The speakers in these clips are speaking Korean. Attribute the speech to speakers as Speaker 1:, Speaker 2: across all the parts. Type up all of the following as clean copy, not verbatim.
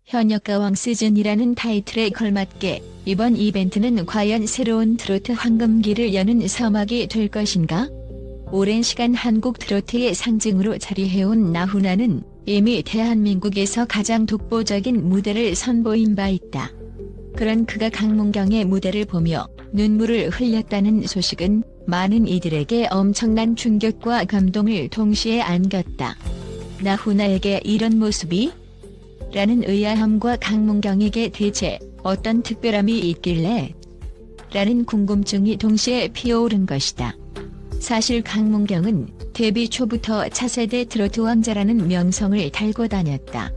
Speaker 1: 현역가왕 시즌이라는 타이틀에 걸맞게 이번 이벤트는 과연 새로운 트로트 황금기를 여는 서막이 될 것인가? 오랜 시간 한국 트로트의 상징으로 자리해온 나훈아는 이미 대한민국에서 가장 독보적인 무대를 선보인 바 있다. 그런 그가 강문경의 무대를 보며 눈물을 흘렸다는 소식은 많은 이들에게 엄청난 충격과 감동을 동시에 안겼다. 나훈아에게 이런 모습이? 라는 의아함과 강문경에게 대체 어떤 특별함이 있길래? 라는 궁금증이 동시에 피어오른 것이다. 사실 강문경은 데뷔 초부터 차세대 트로트 왕자라는 명성을 달고 다녔다.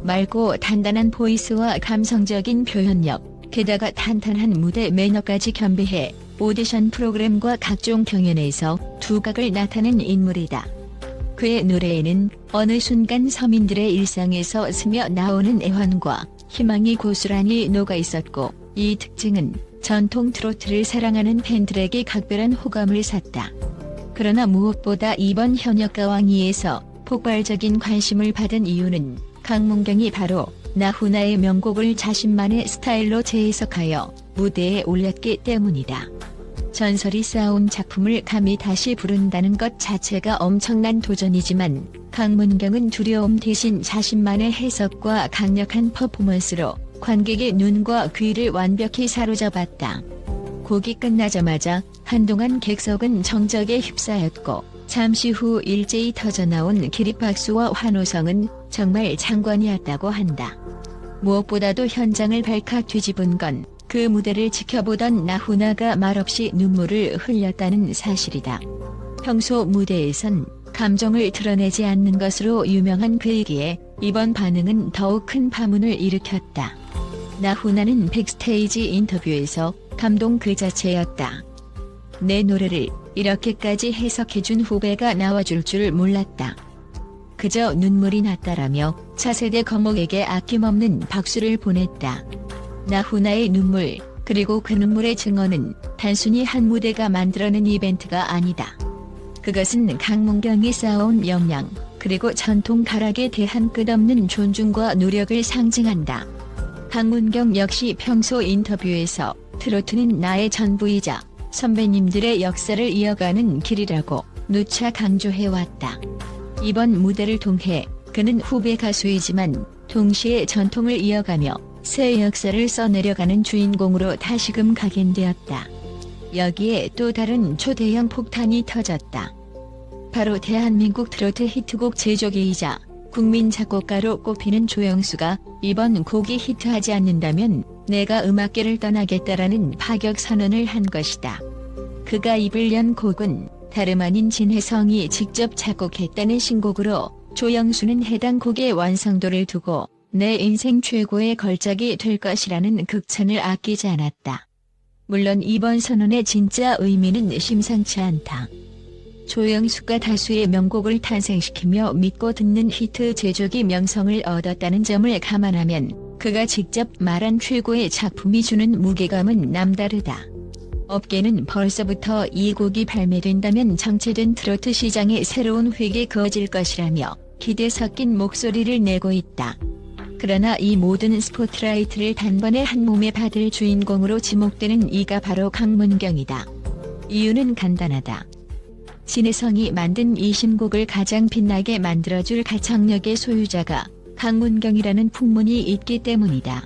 Speaker 1: 맑고 단단한 보이스와 감성적인 표현력, 게다가 탄탄한 무대 매너까지 겸비해 오디션 프로그램과 각종 경연에서 두각을 나타낸 인물이다. 그의 노래에는 어느 순간 서민들의 일상에서 스며 나오는 애환과 희망이 고스란히 녹아 있었고, 이 특징은 전통 트로트를 사랑하는 팬들에게 각별한 호감을 샀다. 그러나 무엇보다 이번 현역가왕이에서 폭발적인 관심을 받은 이유는 강문경이 바로 나훈아의 명곡을 자신만의 스타일로 재해석하여 무대에 올렸기 때문이다. 전설이 쌓아온 작품을 감히 다시 부른다는 것 자체가 엄청난 도전이지만 강문경은 두려움 대신 자신만의 해석과 강력한 퍼포먼스로 관객의 눈과 귀를 완벽히 사로잡았다. 곡이 끝나자마자 한동안 객석은 정적에 휩싸였고, 잠시 후 일제히 터져나온 기립박수와 환호성은 정말 장관이었다고 한다. 무엇보다도 현장을 발칵 뒤집은 건 그 무대를 지켜보던 나훈아가 말없이 눈물을 흘렸다는 사실이다. 평소 무대에선 감정을 드러내지 않는 것으로 유명한 그이기에 이번 반응은 더욱 큰 파문을 일으켰다. 나훈아는 백스테이지 인터뷰에서 감동 그 자체였다. 내 노래를 이렇게까지 해석해준 후배가 나와줄 줄 몰랐다. 그저 눈물이 났다라며 차세대 거목에게 아낌없는 박수를 보냈다. 나훈아의 눈물, 그리고 그 눈물의 증언은 단순히 한 무대가 만들어낸 이벤트가 아니다. 그것은 강문경이 쌓아온 역량, 그리고 전통 가락에 대한 끝없는 존중과 노력을 상징한다. 강문경 역시 평소 인터뷰에서 트로트는 나의 전부이자 선배님들의 역사를 이어가는 길이라고 누차 강조해왔다. 이번 무대를 통해 그는 후배 가수이지만 동시에 전통을 이어가며 새 역사를 써내려가는 주인공으로 다시금 각인되었다. 여기에 또 다른 초대형 폭탄이 터졌다. 바로 대한민국 트로트 히트곡 제조기이자 국민 작곡가로 꼽히는 조영수가 이번 곡이 히트하지 않는다면 내가 음악계를 떠나겠다라는 파격 선언을 한 것이다. 그가 입을 연 곡은 다름 아닌 진혜성이 직접 작곡했다는 신곡으로 조영수는 해당 곡의 완성도를 두고 내 인생 최고의 걸작이 될 것이라는 극찬을 아끼지 않았다. 물론 이번 선언의 진짜 의미는 심상치 않다. 조영수가 다수의 명곡을 탄생시키며 믿고 듣는 히트 제조기 명성을 얻었다는 점을 감안하면 그가 직접 말한 최고의 작품이 주는 무게감은 남다르다. 업계는 벌써부터 이 곡이 발매된다면 정체된 트로트 시장의 새로운 획이 그어질 것이라며 기대 섞인 목소리를 내고 있다. 그러나 이 모든 스포트라이트를 단번에 한 몸에 받을 주인공으로 지목되는 이가 바로 강문경이다. 이유는 간단하다. 진혜성이 만든 이 신곡을 가장 빛나게 만들어줄 가창력의 소유자가 강문경이라는 풍문이 있기 때문이다.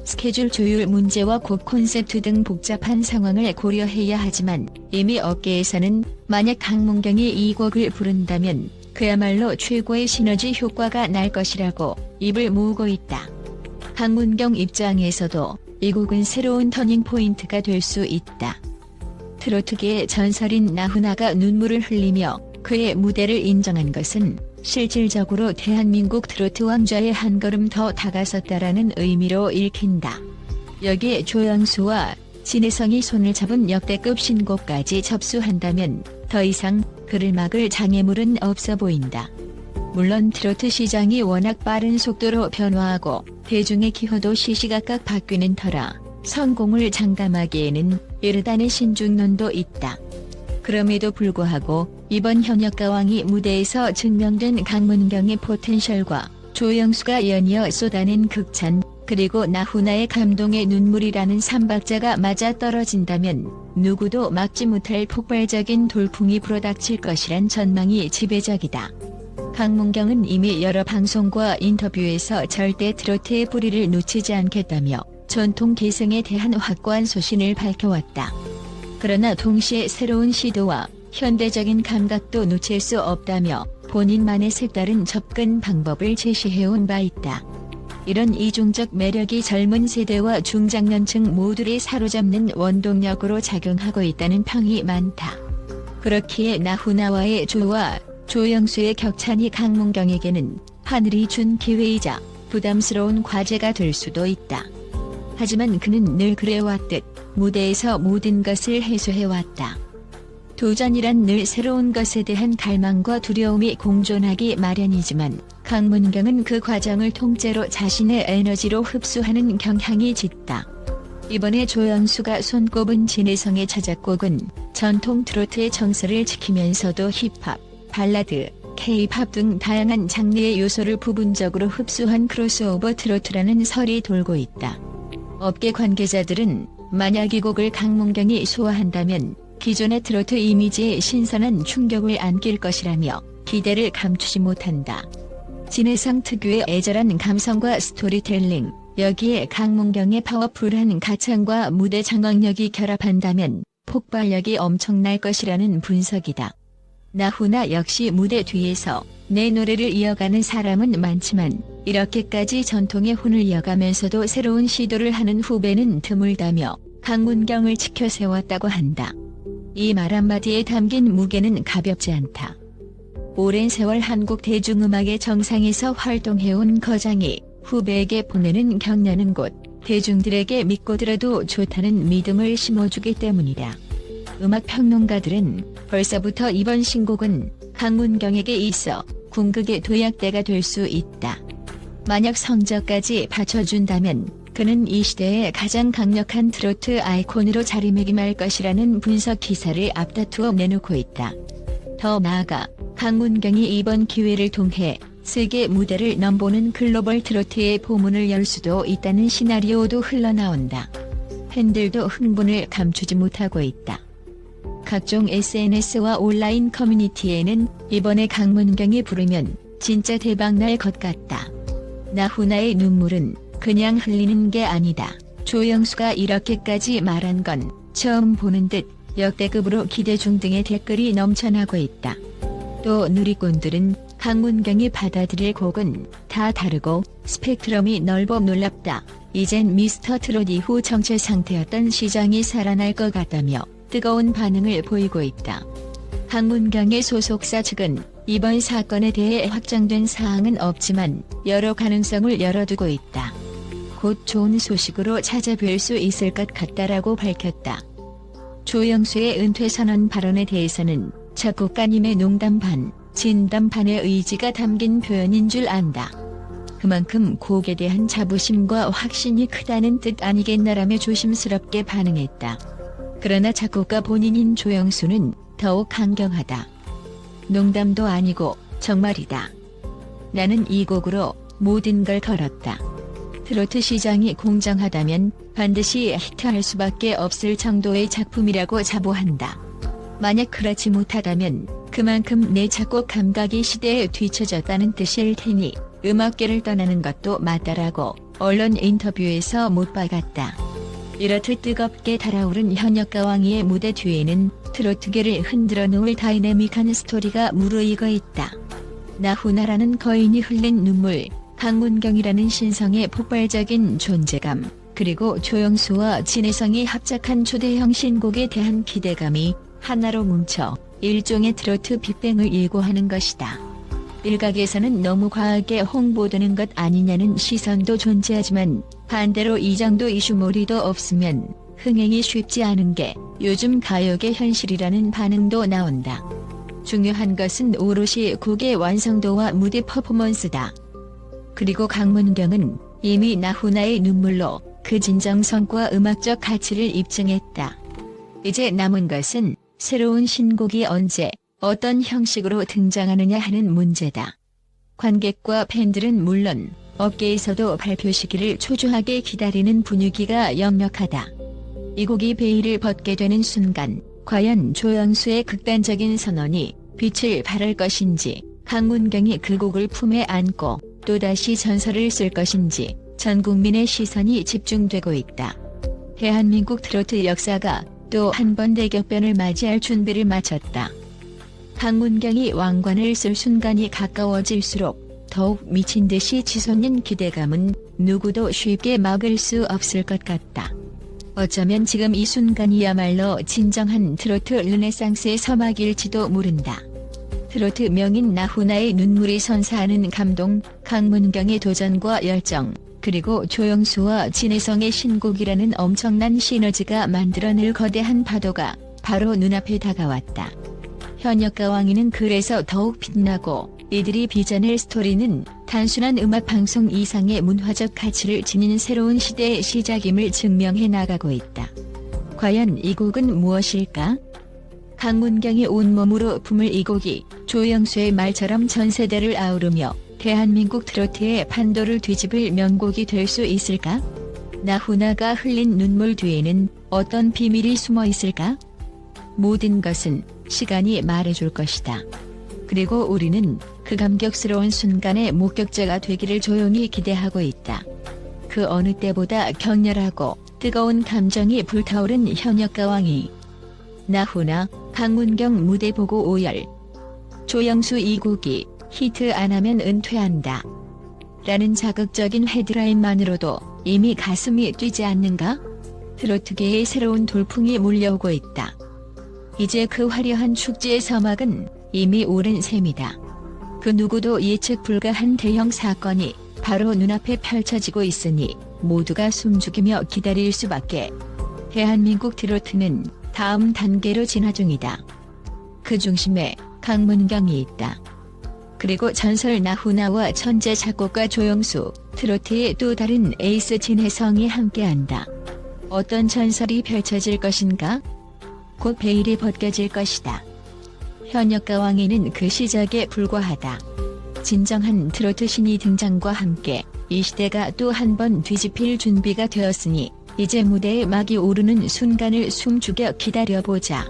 Speaker 1: 스케줄 조율 문제와 곡 콘셉트 등 복잡한 상황을 고려해야 하지만 이미 업계에서는 만약 강문경이 이 곡을 부른다면 그야말로 최고의 시너지 효과가 날 것이라고 입을 모으고 있다. 강문경 입장에서도 이 곡은 새로운 터닝 포인트가 될 수 있다. 트로트계의 전설인 나훈아가 눈물을 흘리며 그의 무대를 인정한 것은 실질적으로 대한민국 트로트 왕좌에 한 걸음 더 다가섰다라는 의미로 읽힌다. 여기에 조영수와 진혜성이 손을 잡은 역대급 신곡까지 접수한다면 더 이상 그를 막을 장애물은 없어 보인다. 물론 트로트 시장이 워낙 빠른 속도로 변화하고 대중의 기호도 시시각각 바뀌는 터라 성공을 장담하기에는 이르다는 신중론도 있다. 그럼에도 불구하고 이번 현역가왕이 무대에서 증명된 강문경의 포텐셜과 조영수가 연이어 쏟아낸 극찬, 그리고 나훈아의 감동의 눈물이라는 삼박자가 맞아떨어진다면 누구도 막지 못할 폭발적인 돌풍이 불어닥칠 것이란 전망이 지배적이다. 강문경은 이미 여러 방송과 인터뷰에서 절대 트로트의 뿌리를 놓치지 않겠다며 전통 계승에 대한 확고한 소신을 밝혀왔다. 그러나 동시에 새로운 시도와 현대적인 감각도 놓칠 수 없다며 본인만의 색다른 접근 방법을 제시해온 바 있다. 이런 이중적 매력이 젊은 세대와 중장년층 모두를 사로잡는 원동력으로 작용하고 있다는 평이 많다. 그렇기에 나훈아와의 조와 조영수의 격찬이 강문경에게는 하늘이 준 기회이자 부담스러운 과제가 될 수도 있다. 하지만 그는 늘 그래왔듯 무대에서 모든 것을 해소해왔다. 도전이란 늘 새로운 것에 대한 갈망과 두려움이 공존하기 마련이지만 강문경은 그 과정을 통째로 자신의 에너지로 흡수하는 경향이 짙다. 이번에 조영수가 손꼽은 진혜성의 자작곡은 전통 트로트의 정서를 지키면서도 힙합, 발라드, K-팝 등 다양한 장르의 요소를 부분적으로 흡수한 크로스오버 트로트라는 설이 돌고 있다. 업계 관계자들은 만약 이 곡을 강문경이 소화한다면 기존의 트로트 이미지에 신선한 충격을 안길 것이라며 기대를 감추지 못한다. 진혜성 특유의 애절한 감성과 스토리텔링, 여기에 강문경의 파워풀한 가창과 무대 장악력이 결합한다면 폭발력이 엄청날 것이라는 분석이다. 나훈아 역시 무대 뒤에서 내 노래를 이어가는 사람은 많지만 이렇게까지 전통의 혼을 이어가면서도 새로운 시도를 하는 후배는 드물다며 강문경을 지켜 세웠다고 한다. 이 말 한마디에 담긴 무게는 가볍지 않다. 오랜 세월 한국 대중음악의 정상에서 활동해온 거장이 후배에게 보내는 격려는 곧 대중들에게 믿고 들어도 좋다는 믿음을 심어주기 때문이다. 음악평론가들은 벌써부터 이번 신곡은 강문경에게 있어 궁극의 도약대가 될 수 있다. 만약 성적까지 받쳐준다면 그는 이 시대의 가장 강력한 트로트 아이콘으로 자리매김할 것이라는 분석 기사를 앞다투어 내놓고 있다. 더 나아가 강문경이 이번 기회를 통해 세계 무대를 넘보는 글로벌 트로트의 포문을 열 수도 있다는 시나리오도 흘러나온다. 팬들도 흥분을 감추지 못하고 있다. 각종 SNS와 온라인 커뮤니티에는 이번에 강문경이 부르면 진짜 대박날 것 같다. 나훈아의 눈물은 그냥 흘리는 게 아니다. 조영수가 이렇게까지 말한 건 처음 보는 듯 역대급으로 기대 중 등의 댓글이 넘쳐나고 있다. 또 누리꾼들은 강문경이 받아들일 곡은 다 다르고 스펙트럼이 넓어 놀랍다. 이젠 미스터 트롯 이후 정체 상태였던 시장이 살아날 것 같다며 뜨거운 반응을 보이고 있다. 강문경의 소속사 측은 이번 사건에 대해 확정된 사항은 없지만 여러 가능성을 열어두고 있다. 곧 좋은 소식으로 찾아뵐 수 있을 것 같다라고 밝혔다. 조영수의 은퇴 선언 발언에 대해서는 작곡가님의 농담 반, 진담 반의 의지가 담긴 표현인 줄 안다. 그만큼 곡에 대한 자부심과 확신이 크다는 뜻 아니겠나라며 조심스럽게 반응했다. 그러나 작곡가 본인인 조영수는 더욱 강경하다. 농담도 아니고 정말이다. 나는 이 곡으로 모든 걸 걸었다. 트로트 시장이 공정하다면 반드시 히트할 수밖에 없을 정도의 작품이라고 자부한다. 만약 그렇지 못하다면 그만큼 내 작곡 감각이 시대에 뒤처졌다는 뜻일 테니 음악계를 떠나는 것도 맞다라고 언론 인터뷰에서 못 박았다. 이렇듯 뜨겁게 달아오른 현역가왕이의 무대 뒤에는 트로트계를 흔들어 놓을 다이내믹한 스토리가 무르익어 있다. 나훈아라는 거인이 흘린 눈물, 강문경이라는 신성의 폭발적인 존재감, 그리고 조영수와 진혜성이 합작한 초대형 신곡에 대한 기대감이 하나로 뭉쳐 일종의 트로트 빅뱅을 예고하는 것이다. 일각에서는 너무 과하게 홍보되는 것 아니냐는 시선도 존재하지만 반대로 이 정도 이슈몰이도 없으면 흥행이 쉽지 않은 게 요즘 가요계 현실이라는 반응도 나온다. 중요한 것은 오롯이 곡의 완성도와 무대 퍼포먼스다. 그리고 강문경은 이미 나훈아의 눈물로 그 진정성과 음악적 가치를 입증했다. 이제 남은 것은 새로운 신곡이 언제, 어떤 형식으로 등장하느냐 하는 문제다. 관객과 팬들은 물론 업계에서도 발표 시기를 초조하게 기다리는 분위기가 역력하다. 이 곡이 베일을 벗게 되는 순간 과연 조영수의 극단적인 선언이 빛을 발할 것인지, 강문경이 그 곡을 품에 안고 또다시 전설을 쓸 것인지 전 국민의 시선이 집중되고 있다. 대한민국 트로트 역사가 또 한 번 대격변을 맞이할 준비를 마쳤다. 강문경이 왕관을 쓸 순간이 가까워질수록 더욱 미친 듯이 치솟는 기대감은 누구도 쉽게 막을 수 없을 것 같다. 어쩌면 지금 이 순간이야말로 진정한 트로트 르네상스의 서막일지도 모른다. 트로트 명인 나훈아의 눈물이 선사하는 감동, 강문경의 도전과 열정, 그리고 조영수와 진혜성의 신곡이라는 엄청난 시너지가 만들어낼 거대한 파도가 바로 눈앞에 다가왔다. 현역가 왕이는 그래서 더욱 빛나고 이들이 빚어낼 스토리는 단순한 음악방송 이상의 문화적 가치를 지닌 새로운 시대의 시작임을 증명해 나가고 있다. 과연 이 곡은 무엇일까? 강문경이 온몸으로 품을 이 곡이 조영수의 말처럼 전 세대를 아우르며 대한민국 트로트의 판도를 뒤집을 명곡이 될 수 있을까? 나훈아가 흘린 눈물 뒤에는 어떤 비밀이 숨어 있을까? 모든 것은 시간이 말해줄 것이다. 그리고 우리는 그 감격스러운 순간의 목격자가 되기를 조용히 기대하고 있다. 그 어느 때보다 격렬하고 뜨거운 감정이 불타오른 현역가 왕이 나훈아, 강문경 무대 보고 오열. 조영수 이 곡이 히트 안 하면 은퇴한다. 라는 자극적인 헤드라인만으로도 이미 가슴이 뛰지 않는가? 트로트계의 새로운 돌풍이 몰려오고 있다. 이제 그 화려한 축제의 서막은 이미 오른 셈이다. 그 누구도 예측 불가한 대형 사건이 바로 눈앞에 펼쳐지고 있으니 모두가 숨죽이며 기다릴 수밖에. 대한민국 트로트는 다음 단계로 진화 중이다. 그 중심에 강문경이 있다. 그리고 전설 나훈아와 천재 작곡가 조영수, 트로트의 또 다른 에이스 진혜성이 함께한다. 어떤 전설이 펼쳐질 것인가? 곧 베일이 벗겨질 것이다. 현역가 왕에는 그 시작에 불과하다. 진정한 트로트 신이 등장과 함께 이 시대가 또 한 번 뒤집힐 준비가 되었으니 이제 무대에 막이 오르는 순간을 숨죽여 기다려보자.